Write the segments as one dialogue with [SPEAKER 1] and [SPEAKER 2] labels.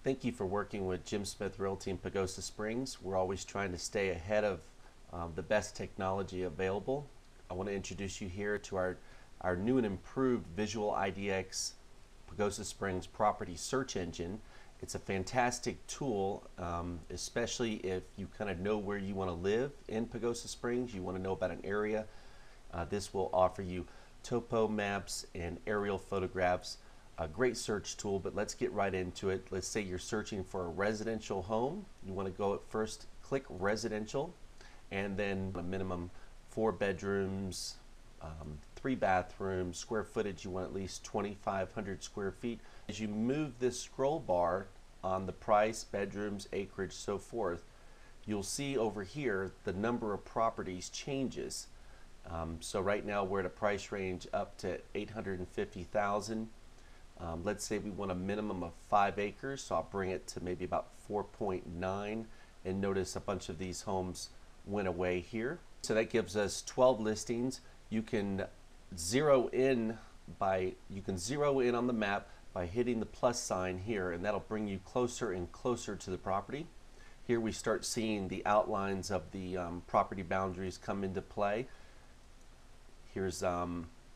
[SPEAKER 1] Thank you for working with Jim Smith Realty in Pagosa Springs. We're always trying to stay ahead of the best technology available. I want to introduce you here to our new and improved Visual IDX Pagosa Springs property search engine. It's a fantastic tool, especially if you kind of know where you want to live in Pagosa Springs, you want to know about an area. This will offer you topo maps and aerial photographs. A great search tool, but let's get right into it. Let's say you're searching for a residential home. You want to go at first, click residential, and then a minimum 4 bedrooms, 3 bathrooms, square footage, you want at least 2,500 square feet. As you move this scroll bar on the price, bedrooms, acreage, so forth, you'll see over here the number of properties changes. So right now we're at a price range up to $850,000. Let's say we want a minimum of 5 acres, so I'll bring it to maybe about 4.9, and notice a bunch of these homes went away here. So that gives us 12 listings. You can zero in on the map by hitting the plus sign here, and that'll bring you closer and closer to the property. Here we start seeing the outlines of the property boundaries come into play. Here's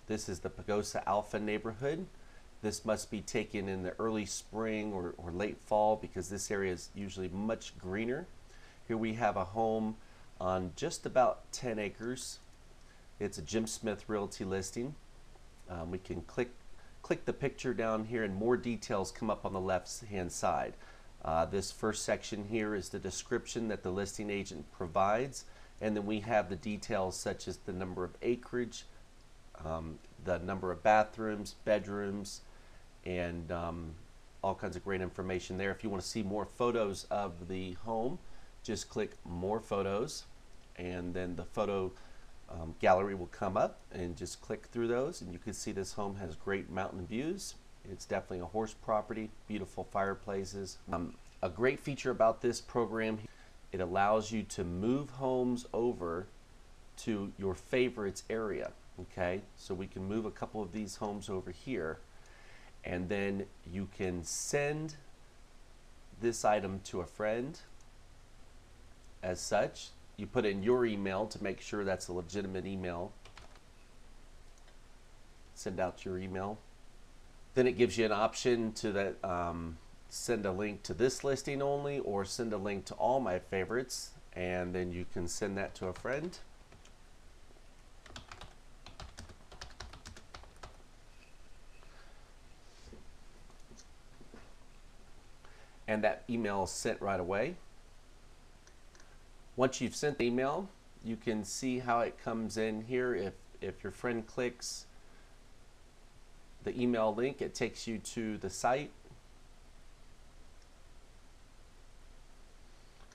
[SPEAKER 1] this is the Pagosa Alpha neighborhood. This must be taken in the early spring or late fall because this area is usually much greener. Here we have a home on just about 10 acres. It's a Jim Smith Realty listing. We can click the picture down here and more details come up on the left hand side. This first section here is the description that the listing agent provides, and then we have the details such as the number of acreage, the number of bathrooms, bedrooms, and all kinds of great information there. If you want to see more photos of the home, just click more photos, and then the photo gallery will come up, and just click through those and you can see this home has great mountain views. It's definitely a horse property, beautiful fireplaces. A great feature about this program, it allows you to move homes over to your favorites area. Okay, so we can move a couple of these homes over here, and then you can send this item to a friend. As such, you put in your email to make sure that's a legitimate email. Send out your email. Then it gives you an option to that send a link to this listing only, or send a link to all my favorites, and then you can send that to a friend. And that email is sent right away. Once you've sent the email, you can see how it comes in here. If your friend clicks the email link, it takes you to the site.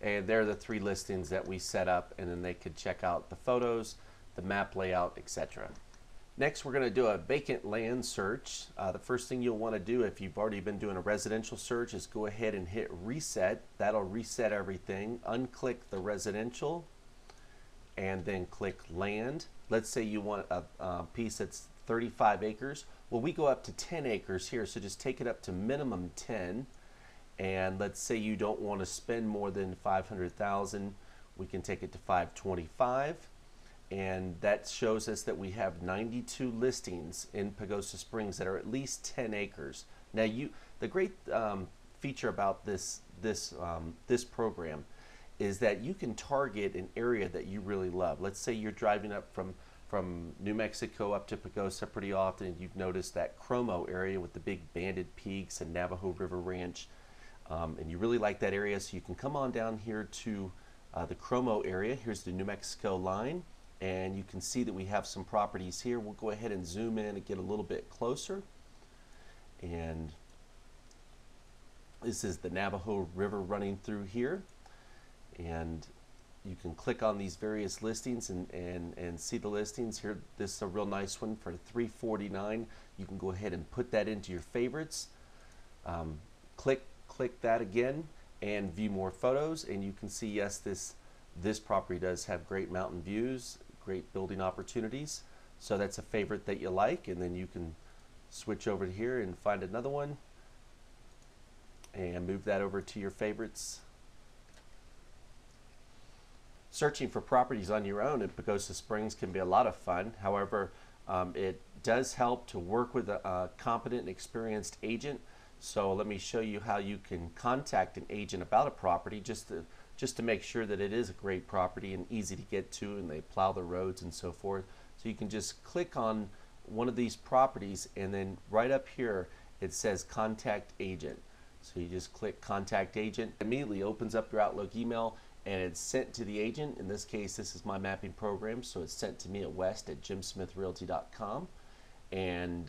[SPEAKER 1] And there are the 3 listings that we set up, and then they could check out the photos, the map layout, etc. Next, we're going to do a vacant land search. The first thing you'll want to do if you've already been doing a residential search is go ahead and hit reset. That'll reset everything. Unclick the residential and then click land. Let's say you want a piece that's 35 acres. Well, we go up to 10 acres here, so just take it up to minimum 10. And let's say you don't want to spend more than $500,000. We can take it to 525. And that shows us that we have 92 listings in Pagosa Springs that are at least 10 acres. Now, the great feature about this program is that you can target an area that you really love. Let's say you're driving up from New Mexico up to Pagosa pretty often, and you've noticed that Chromo area with the big banded peaks and Navajo River Ranch, and you really like that area, so you can come on down here to the Chromo area. Here's the New Mexico line. And you can see that we have some properties here. We'll go ahead and zoom in and get a little bit closer. And this is the Navajo River running through here. And you can click on these various listings and see the listings here. This is a real nice one for $349. You can go ahead and put that into your favorites. Click that again and view more photos, and you can see, yes, this property does have great mountain views, great building opportunities. So that's a favorite that you like, and then you can switch over here and find another one. and move that over to your favorites. Searching for properties on your own in Pagosa Springs can be a lot of fun. However, it does help to work with a competent and experienced agent. So let me show you how you can contact an agent about a property just to make sure that it is a great property and easy to get to, and they plow the roads and so forth. So you can just click on one of these properties, and then right up here it says contact agent. So you just click contact agent. It immediately opens up your Outlook email, and it's sent to the agent. In this case, this is my mapping program, so it's sent to me at west@jimsmithrealty.com, and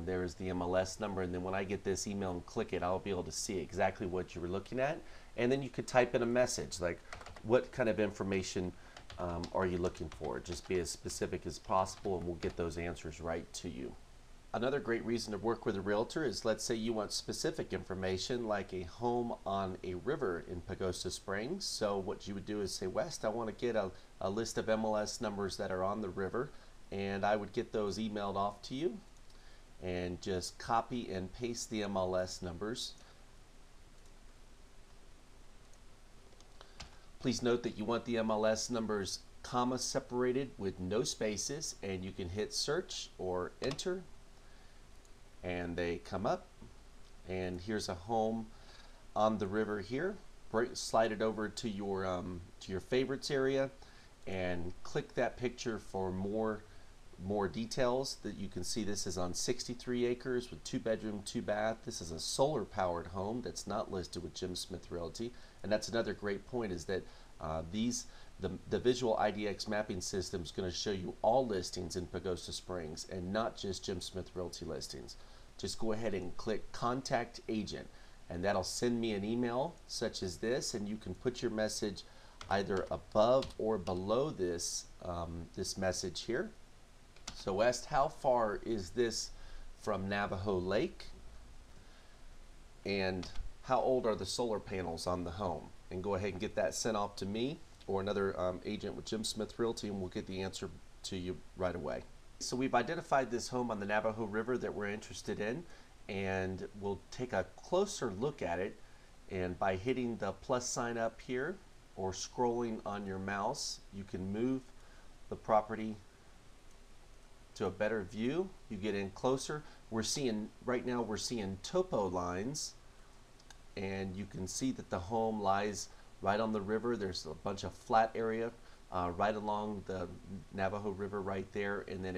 [SPEAKER 1] there's the MLS number. And then when I get this email and click it, I'll be able to see exactly what you were looking at. And then you could type in a message like, what kind of information are you looking for? Just be as specific as possible, and we'll get those answers right to you. Another great reason to work with a realtor is, let's say you want specific information like a home on a river in Pagosa Springs. So what you would do is say, West, I want to get a list of MLS numbers that are on the river, and I would get those emailed off to you, and just copy and paste the MLS numbers. Please note that you want the MLS numbers comma separated with no spaces, and you can hit search or enter, and they come up. And here's a home on the river here. Slide it over to your favorites area and click that picture for more details. That you can see this is on 63 acres with 2-bedroom, 2-bath. This is a solar powered home that's not listed with Jim Smith Realty. And that's another great point, is that the visual IDX mapping system is going to show you all listings in Pagosa Springs and not just Jim Smith Realty listings. Just go ahead and click contact agent, and that'll send me an email such as this, and you can put your message either above or below this this message here. So West, how far is this from Navajo Lake? And how old are the solar panels on the home? And go ahead and get that sent off to me or another agent with Jim Smith Realty, and we'll get the answer to you right away. So we've identified this home on the Navajo River that we're interested in, and we'll take a closer look at it. And by hitting the plus sign up here or scrolling on your mouse, you can move the property to a better view. You get in closer. Right now we're seeing topo lines, and you can see that the home lies right on the river. There's a bunch of flat area right along the Navajo River right there, and then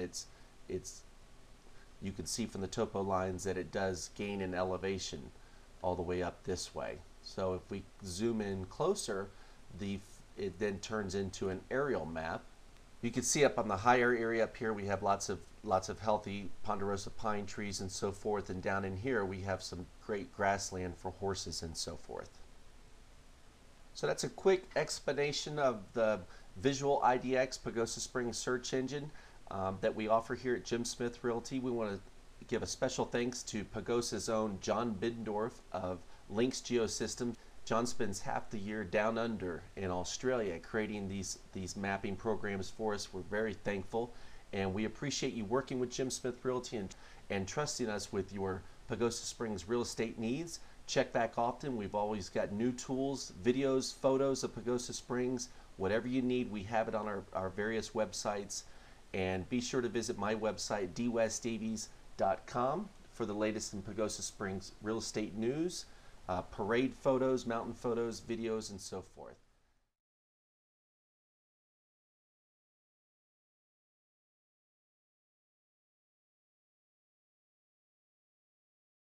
[SPEAKER 1] you can see from the topo lines that it does gain in elevation all the way up this way. So if we zoom in closer, it then turns into an aerial map. You can see up on the higher area up here we have lots of healthy ponderosa pine trees and so forth, and down in here we have some great grassland for horses and so forth. So that's a quick explanation of the visual IDX Pagosa Springs search engine that we offer here at Jim Smith Realty. We want to give a special thanks to Pagosa's own John Biddendorf of Links Geosystems. John spends half the year down under in Australia creating these mapping programs for us. We're very thankful, and we appreciate you working with Jim Smith Realty and trusting us with your Pagosa Springs real estate needs. Check back often. We've always got new tools, videos, photos of Pagosa Springs. Whatever you need, we have it on our various websites. And be sure to visit my website, dwestdavies.com, for the latest in Pagosa Springs real estate news, parade photos, mountain photos, videos, and so forth.